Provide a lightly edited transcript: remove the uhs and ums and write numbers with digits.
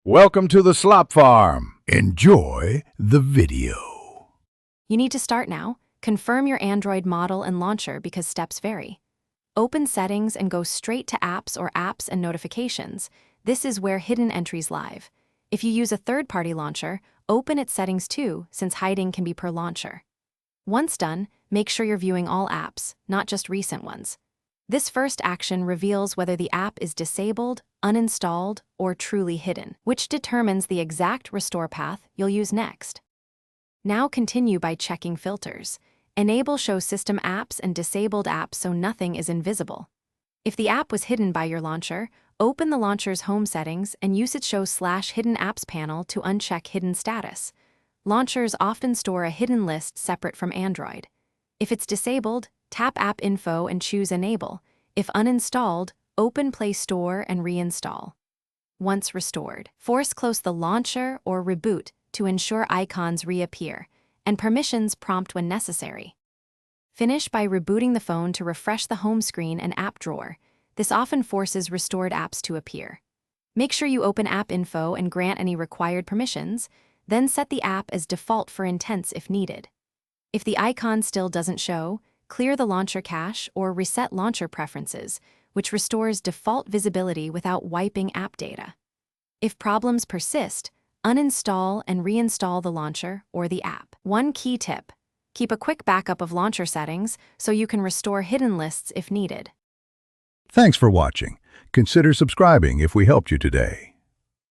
Welcome to the Slop Farm. Enjoy the video. You need to start now. Confirm your Android model and launcher because steps vary. Open Settings and go straight to Apps or Apps and Notifications. This is where hidden entries live. If you use a third-party launcher, open its settings too, since hiding can be per launcher. Once done, make sure you're viewing all apps, not just recent ones. This first action reveals whether the app is disabled, uninstalled, or truly hidden, which determines the exact restore path you'll use next. Now continue by checking filters. Enable Show System Apps and Disabled Apps so nothing is invisible. If the app was hidden by your launcher, open the launcher's home settings and use its Show/Hidden Apps panel to uncheck hidden status. Launchers often store a hidden list separate from Android. If it's disabled, tap App Info and choose Enable. If uninstalled, open Play Store and reinstall. Once restored, force close the launcher or reboot to ensure icons reappear, and permissions prompt when necessary. Finish by rebooting the phone to refresh the home screen and app drawer. This often forces restored apps to appear. Make sure you open App Info and grant any required permissions, then set the app as default for intents if needed. If the icon still doesn't show, clear the launcher cache or reset launcher preferences, which restores default visibility without wiping app data. If problems persist, uninstall and reinstall the launcher or the app. One key tip: keep a quick backup of launcher settings so you can restore hidden lists if needed. Thanks for watching. Consider subscribing if we helped you today.